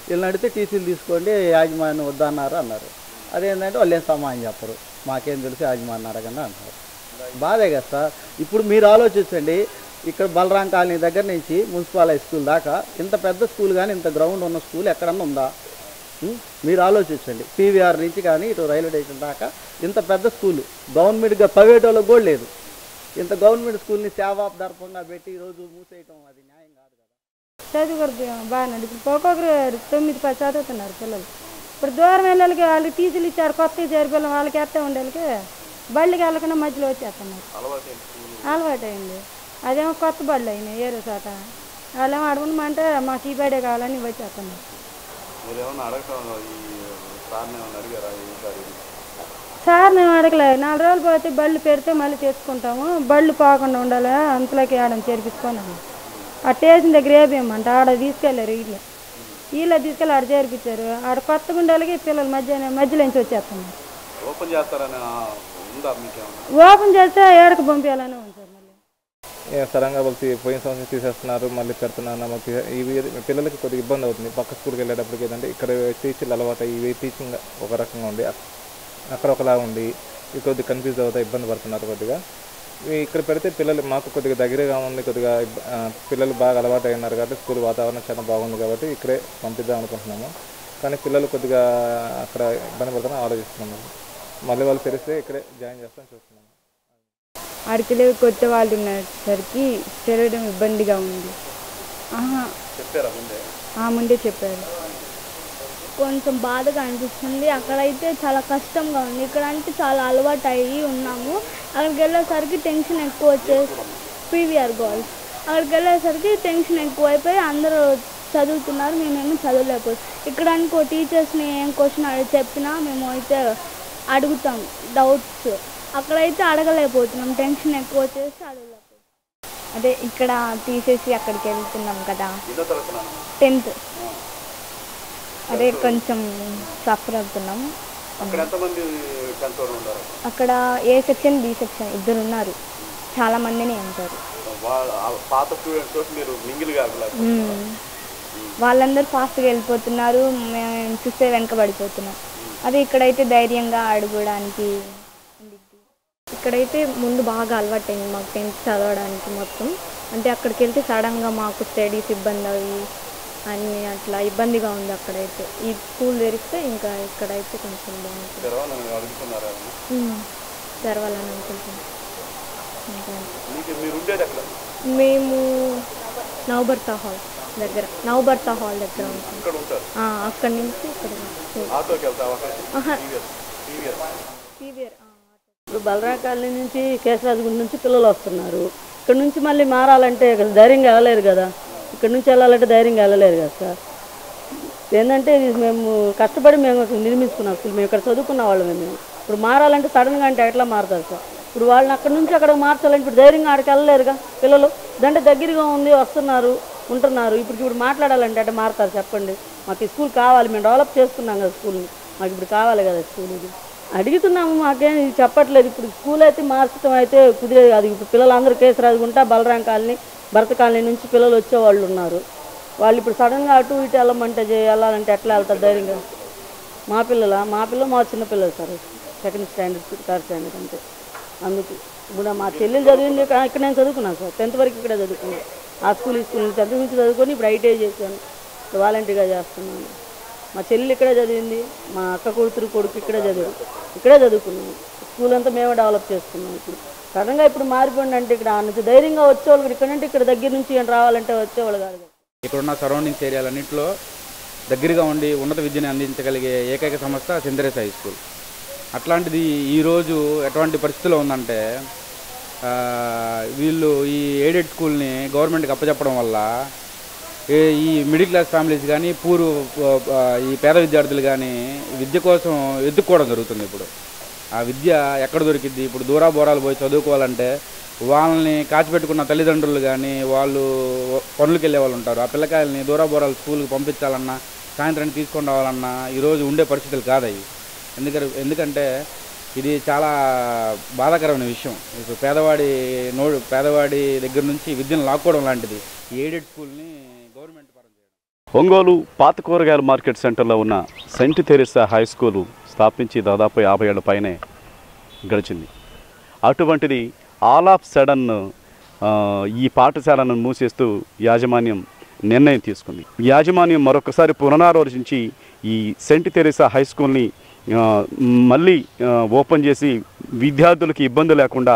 వీళ్ళని అడిగితే టీసీలు తీసుకోండి యాజమాన్యం వద్దన్నారు అన్నారు. అదేంటంటే వాళ్ళు ఏం సమానం చెప్పరు, మాకేం తెలుసు యాజమాన్యం అడగండి అంటారు. బాధే కదా సార్. ఇప్పుడు మీరు ఆలోచించండి, ఇక్కడ బలరాం కాలనీ దగ్గర నుంచి మున్సిపల్ హై స్కూల్ దాకా ఇంత పెద్ద స్కూల్ కానీ ఇంత గ్రౌండ్ ఉన్న స్కూల్ ఎక్కడన్నా ఉందా? మీరు ఆలోచించండి. పీవీఆర్ నుంచి కానీ ఇటు రైల్వే స్టేషన్ దాకా ఇంత పెద్ద స్కూలు గవర్నమెంట్గా ప్రైవేట్ వాళ్ళకి కూడా లేదు. ఇంత గవర్నమెంట్ స్కూల్ని సేవాదర్పంగా పెట్టి ఈరోజు మూసేయటం అది న్యాయం కాదు కదా. చదువు బాగా ఇప్పుడు ఒక్కొక్కరు 9-10 చదువుతున్నారు పిల్లలు. ఇప్పుడు దూరం వెళ్ళాలికి వాళ్ళకి టీసీలు ఇచ్చారు, కొత్తగా చేరిపోయిన వాళ్ళకి ఎత్తే ఉండేళ్ళకి బళ్ళకి వెళ్ళకుండా మధ్యలో వచ్చేస్తున్నారు. అలవాటు అయింది. అదేమో కొత్త బళ్ళు అయినాయి ఏరో చోట. వాళ్ళేమో అడగమంటే మాకు ఈ బడే కావాలని వచ్చేస్తున్నారు. సార్ మేము అడగలేదు. 4 రోజులు పోతే బళ్ళు పెడితే మళ్ళీ తెచ్చుకుంటాము, బళ్ళు పోకుండా ఉండాలి అంతలోకి ఆడని చేర్పించుకున్నాము. ఆ స్టేషన్ దగ్గర ఏమేమంట ఆడ తీసుకెళ్ళారు, వీళ్ళే తీసుకెళ్ళి ఆడ చేర్పించారు. ఆడ కొత్త గుండెలకి పిల్లలు మధ్యలోంచి వచ్చేస్తున్నారు. ఓపెన్ చేస్తే ఏడకు పంపించాలని ఉంది సార్. మళ్ళీ సడన్గా వాళ్ళు పోయిన సంవత్సరం తీసేస్తున్నారు, మళ్ళీ పెడుతున్నారు. మాకు ఇవి పిల్లలకి కొద్దిగా ఇబ్బంది అవుతుంది. పక్క స్కూల్కి వెళ్ళేటప్పటికి ఏంటంటే ఇక్కడ టీచర్లు అలవాటు ఇవి టీచింగ్ ఒక రకంగా ఉండి అక్కడ ఒకలా ఉండి ఇవి కొద్దిగా కన్ఫ్యూజ్ అవుతాయి, ఇబ్బంది పడుతున్నారు కొద్దిగా. ఇక్కడ పెడితే పిల్లలు మాకు కొద్దిగా దగ్గరగా ఉంది, కొద్దిగా పిల్లలు బాగా అలవాటు అయినారు కాబట్టి స్కూల్ వాతావరణం చాలా బాగుంది కాబట్టి ఇక్కడే పంపిద్దాం అనుకుంటున్నాము. కానీ పిల్లలు కొద్దిగా అక్కడ ఇబ్బంది పడుతున్నా ఆలోచిస్తున్నాము. మళ్ళీ వాళ్ళు తెలిస్తే ఇక్కడే జాయిన్ చేస్తామని చూస్తున్నాము. అడిగితే కొత్త వాళ్ళు ఉన్నసరికి చదవడం ఇబ్బందిగా ఉంది. ముందే చెప్పారు. కొంచెం బాధగా అనిపిస్తుంది. అక్కడైతే చాలా కష్టంగా ఉంది, ఇక్కడ అంటే చాలా అలవాటు అయ్యి ఉన్నాము. అక్కడికి వెళ్ళేసరికి టెన్షన్ ఎక్కువ వచ్చేసి పీవీఆర్ గర్ల్స్ అక్కడికి వెళ్ళేసరికి టెన్షన్ ఎక్కువ అయిపోయి అందరూ చదువుతున్నారు, మేమేమో చదవలేకపోతే. ఇక్కడ అనుకో టీచర్స్ని ఏం క్వశ్చన్ చెప్పినా మేము అయితే అడుగుతాం డౌట్స్, అక్కడైతే అడగలేకపోతున్నాం, టెన్షన్ ఎక్కువ వచ్చేసి అడగలేకపోతున్నాం. అదే ఇక్కడ తీసేసి అక్కడికి వెళ్తున్నాం కదా 10th. అదే కొంచెం సఫర్ అవుతున్నాం. అక్కడ ఏ సెక్షన్ బి సెక్షన్ 2 ఉన్నారు, చాలా మందిని ఉంటారు. వాళ్ళందరూ ఫాస్ట్గా వెళ్ళిపోతున్నారు, మేము చూస్తే వెనకబడిపోతున్నాం. అదే ఇక్కడైతే ధైర్యంగా అడగడానికి. ఇక్కడైతే ముందు బాగా అలవాటైంది మాకు 10th చదవడానికి మొత్తం. అంటే అక్కడికి వెళ్తే సడన్గా మాకు స్టడీస్ ఇబ్బంది అవి అన్నీ అట్లా ఇబ్బందిగా ఉంది అక్కడైతే. ఈ స్కూల్ తెరిస్తే ఇంకా ఇక్కడైతే కొంచెం బాగుంటుంది. తెరవాలని అనుకుంటున్నాం. మేము నవభర్తా హాల్ దగ్గర ఉంటాం. అక్కడి నుంచి ఇప్పుడు బలరాం కాలనీ నుంచి కేశరాజుగూడ నుంచి పిల్లలు వస్తున్నారు. ఇక్కడ నుంచి మళ్ళీ మారాలంటే ధైర్యంగా వెళ్ళలేరు కదా, ఇక్కడ నుంచి వెళ్ళాలంటే ధైర్యంగా వెళ్ళలేరు కదా సార్. ఏంటంటే ఇది మేము కష్టపడి మేము నిర్మించుకున్నాం స్కూల్, మేము ఇక్కడ చదువుకున్న వాళ్ళమే. మేము ఇప్పుడు మారాలంటే సడన్గా అంటే ఎట్లా మారుతారు సార్? ఇప్పుడు వాళ్ళని అక్కడ నుంచి అక్కడ మార్చాలంటే ఇప్పుడు ధైర్యంగా ఆడికి వెళ్ళలేరుగా పిల్లలు. ఇదంటే దగ్గరగా ఉంది, వస్తున్నారు, ఉంటున్నారు. ఇప్పుడు మాట్లాడాలంటే అంటే మారుతారు చెప్పండి? మాకు ఈ స్కూల్ కావాలి, మేము డెవలప్ చేసుకున్నాం కదా స్కూల్ని, మాకు ఇప్పుడు కావాలి కదా స్కూల్. ఇది అడుగుతున్నాము, మాకేం ఇది చెప్పట్లేదు. ఇప్పుడు స్కూల్ అయితే మార్చడం అయితే కుదిరేది కాదు. ఇప్పుడు పిల్లలందరూ కేశరాజుగుంట బలరాం కాలనీ భరత కాలనీ నుంచి పిల్లలు వచ్చేవాళ్ళు ఉన్నారు. వాళ్ళు ఇప్పుడు సడన్గా అటు ఇటు వెళ్ళమంటే వెళ్ళాలంటే ఎట్లా వెళ్తారు ధైర్యంగా? మా పిల్లలు మా చిన్నపిల్లలు sir, 2nd standard 3rd standard అంతే. అందుకు ఇప్పుడు మా చెల్లెలు చదివింది ఇక్కడ, నేను చదువుకున్నాను సార్ 10th వరకు ఇక్కడే చదువుకున్నాను. ఆ స్కూల్ 10th నుంచి చదువుకొని ఇప్పుడు ఐటీఐ చేశాను, వాలంటీర్గా చేస్తున్నాను. మా చెల్లి ఇక్కడే చదివింది, మా అక్క కొడుకు ఇక్కడే చదువుకున్నాము. స్కూల్ అంతా మేమే డెవలప్ చేసుకున్నాం. ఇప్పుడు సడన్గా ఇప్పుడు మారిపోండి అంటే ఇక్కడ నుంచి ధైర్యంగా వచ్చేవాళ్ళు ఇక్కడ నుండి ఇక్కడ దగ్గర నుంచి రావాలంటే వచ్చేవాళ్ళు కాదు. ఇక్కడున్న సరౌండింగ్స్ ఏరియాలన్నింటిలో దగ్గరగా ఉండి ఉన్నత విద్యను అందించగలిగే ఏకైక సంస్థ సెయింట్ థెరెసా హై స్కూల్. అట్లాంటిది ఈరోజు ఎటువంటి పరిస్థితిలో ఉందంటే వీళ్ళు ఈ ఎయిడెడ్ స్కూల్ని గవర్నమెంట్కి అప్పచెప్పడం వల్ల ఈ మిడిల్ క్లాస్ ఫ్యామిలీస్ కానీ ఈ పేద విద్యార్థులు కానీ విద్య కోసం ఎత్తుక్కోవడం జరుగుతుంది. ఇప్పుడు ఆ విద్య ఎక్కడ దొరికిద్ది? ఇప్పుడు దూరాబోరాలు పోయి చదువుకోవాలంటే వాళ్ళని కాచిపెట్టుకున్న తల్లిదండ్రులు కానీ వాళ్ళు పనులకు వెళ్ళే వాళ్ళు ఉంటారు. ఆ పిల్లకాయలని దూరాబోరాలు స్కూల్కి పంపించాలన్నా సాయంత్రానికి తీసుకొని రావాలన్నా ఈరోజు ఉండే పరిస్థితులు కాదవి. ఎందుకంటే ఇది చాలా బాధాకరమైన విషయం. ఇప్పుడు పేదవాడి దగ్గర నుంచి విద్యను లాక్కోవడం లాంటిది. ఎయిడెడ్ స్కూల్ని గవర్నమెంట్ ఒంగోలు పాత కూరగాయల మార్కెట్ సెంటర్లో ఉన్న సెయింట్ థెరెసా హై స్కూలు స్థాపించి దాదాపు 50 ఏళ్ల పైనే గడిచింది. అటువంటిది ఆల్ ఆఫ్ సడన్ ఈ పాఠశాలను మూసేస్తూ యాజమాన్యం నిర్ణయం తీసుకుంది. యాజమాన్యం మరొకసారి పునరాలోచించి ఈ సెయింట్ థెరెసా హై స్కూల్ని మళ్ళీ ఓపెన్ చేసి విద్యార్థులకు ఇబ్బంది లేకుండా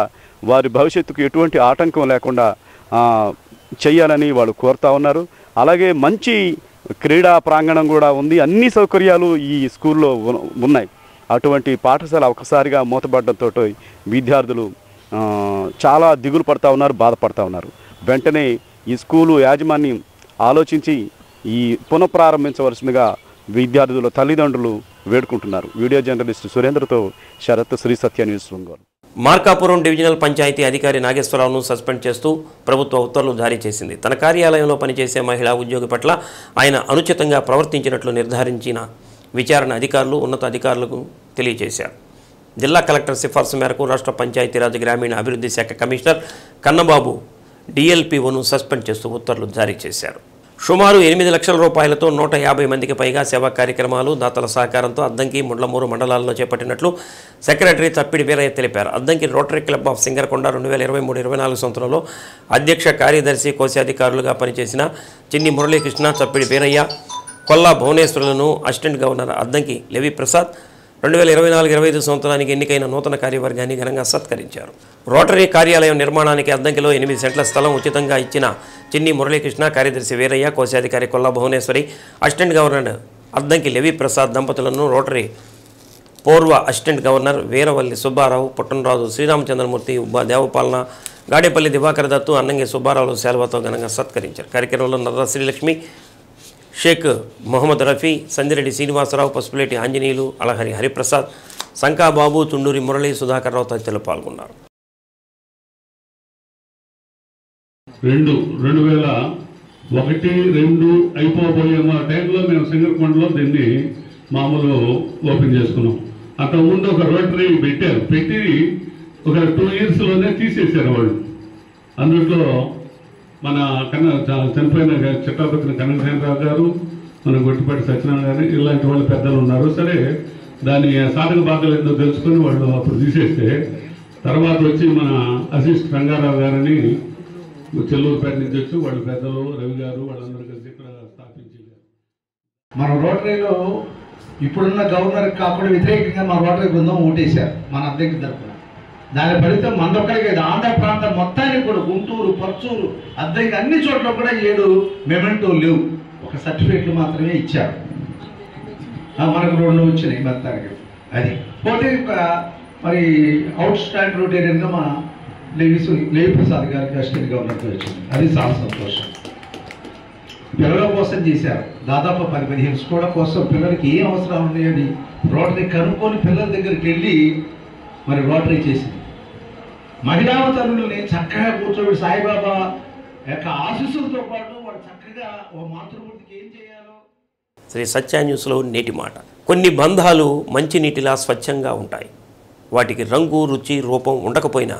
వారి భవిష్యత్తుకు ఎటువంటి ఆటంకం లేకుండా చేయాలని వాళ్ళు కోరుతూ ఉన్నారు. అలాగే మంచి క్రీడా ప్రాంగణం కూడా ఉంది. అన్ని సౌకర్యాలు ఈ స్కూల్లో ఉన్నాయి. అటువంటి పాఠశాల ఒకసారిగా మూతపడడంతో విద్యార్థులు చాలా దిగులు పడుతూ ఉన్నారు, బాధపడుతూ ఉన్నారు. వెంటనే ఈ స్కూలు యాజమాన్యం ఆలోచించి ఈ పునఃప్రారంభించవలసిందిగా విద్యార్థుల తల్లిదండ్రులు వేడుకుంటున్నారు. వీడియో జర్నలిస్టు సురేంద్రతో శరత్, శ్రీ సత్య న్యూస్ ఒంగోలు. మార్కాపురం డివిజనల్ పంచాయతీ అధికారి నాగేశ్వరరావును సస్పెండ్ చేస్తూ ప్రభుత్వ ఉత్తర్వులు జారీ చేసింది. తన కార్యాలయంలో పనిచేసే మహిళా ఉద్యోగి పట్ల ఆయన అనుచితంగా ప్రవర్తించినట్లు నిర్ధారించిన విచారణ అధికారులు ఉన్నతాధికారులకు తెలియజేశారు. జిల్లా కలెక్టర్ సిఫార్సు మేరకు రాష్ట్ర పంచాయతీరాజ్ గ్రామీణ అభివృద్ధి శాఖ కమిషనర్ కన్నబాబు డిఎల్పిఓను సస్పెండ్ చేస్తూ ఉత్తర్వులు జారీ చేశారు. సుమారు 8 లక్షల రూపాయలతో 150 మందికి పైగా సేవా కార్యక్రమాలు దాతల సహకారంతో అద్దంకి, ముండ్లమూరు మండలాల్లో చేపట్టినట్లు సెక్రటరీ తప్పిడి వీరయ్య తెలిపారు. Addanki rotary club of Singarakonda 2023-24 సంవత్సరంలో అధ్యక్ష కార్యదర్శి, కోశాధికారులుగా పనిచేసిన చిన్ని మురళీకృష్ణ, తప్పిడి వీరయ్య, కొల్లా భువనేశ్వరులను assistant governor Addanki levy Prasad 2024-25 సంవత్సరానికి ఎన్నికైన నూతన కార్యవర్గాన్ని ఘనంగా సత్కరించారు. రోటరీ కార్యాలయం నిర్మాణానికి అద్దంకిలో 8 సెంట్ల స్థలం ఉచితంగా ఇచ్చిన చిన్ని మురళీకృష్ణ, కార్యదర్శి వీరయ్య, కోశాధికారి Kolla Bhuvaneswari, assistant governor Addanki levy Prasad దంపతులను రోటరీ పూర్వ అసిస్టెంట్ గవర్నర్ వీరవల్లి సుబ్బారావు, పుట్టనరాజు శ్రీరామచంద్రమూర్తి, ఉబ్బా దేవపాలన, గాడేపల్లి దివాకర్ దత్తు, అన్నంగి సుబ్బారావులు శాల్వాతో ఘనంగా సత్కరించారు. కార్యక్రమంలో నర్రా శ్రీలక్ష్మి, షేక్ మొహమ్మద్ రఫీ, సంజిరెడ్డి శ్రీనివాసరావు, పసుపులేటి ఆంజనేయులు, అలహరి హరిప్రసాద్, సంకాబాబు, తుండూరి మురళి, సుధాకర్ రావు తదితరులు పాల్గొన్నారు. 2001-2 అయిపోబోయే మా టైంలో మేము సింగరకొండలో దీన్ని మామూలు ఓపెన్ చేసుకున్నాం. అంతకుముందు ఒక రోటరీ పెట్టారు. పెట్టి ఒక 2 ఇయర్స్లోనే తీసేశారు వాళ్ళు. అందులో మన చనిపోయిన చట్టాపతిన కనకసేనరావు గారు, మన గొట్టిపాటి సత్యనారాయణ గారు, ఇలాంటి వాళ్ళు పెద్దలు ఉన్నారు. సరే, దాని సాధక బాధలు ఏందో తెలుసుకొని వాళ్ళు అప్పుడు తీసేస్తే, తర్వాత వచ్చి మన అసిస్ట్ రంగారావు గారిని చెల్లూరుపేట నుంచి వచ్చి వాళ్ళు పెద్దలు, రవి గారు వాళ్ళందరూ కలిసి ఇక్కడ స్థాపించారు. మన రోటరీలో ఇప్పుడున్న గవర్నర్ కాకుండా వ్యతిరేకంగా మన రోటరీ బృందం ఓటేశారు మన అద్దెకి తరఫున. దాని ఫలితం మనొక్కడికి ఆంధ్ర ప్రాంతం మొత్తానికి కూడా గుంటూరు, పర్చూరు, అద్దెకి అన్ని చోట్ల కూడా 7 మెమెంటో లేవు. ఒక సర్టిఫికేట్లు మాత్రమే ఇచ్చారు. మనకు 2 వచ్చినాయి మొత్తానికి. అది పోతే మరి అవుట్ స్టాండ్ రోటేరియన్గా మా లేవి ప్రసాద్ గారికి అసిస్టెంట్ గవర్నర్తో వచ్చింది. అది చాలా సంతోషం. పిల్లల కోసం చేశారు. దాదాపు 10-15 స్కూళ్ళ కోసం పిల్లలకి ఏం అవసరాలు ఉన్నాయని రోటరీ కనుక్కొని పిల్లల దగ్గరికి వెళ్ళి మరి రోటరీ చేసింది. మహిళా తల్లుల్ని చక్కగా కూర్చోబెట్టి సాయిబాబా యొక్క ఆశీస్సులతో పాటు వాళ్ళు చక్కగా ఓ మాతృమూర్తికి ఏం చేయాలో. శ్రీ సత్య న్యూస్లో నేటి మాట. కొన్ని బంధాలు మంచినీటిలా స్వచ్ఛంగా ఉంటాయి. వాటికి రంగు, రుచి, రూపం ఉండకపోయినా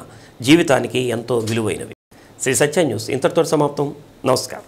జీవితానికి ఎంతో విలువైనవి. శ్రీ సత్య న్యూస్ ఇంతటితో సమాప్తం. నమస్కారం.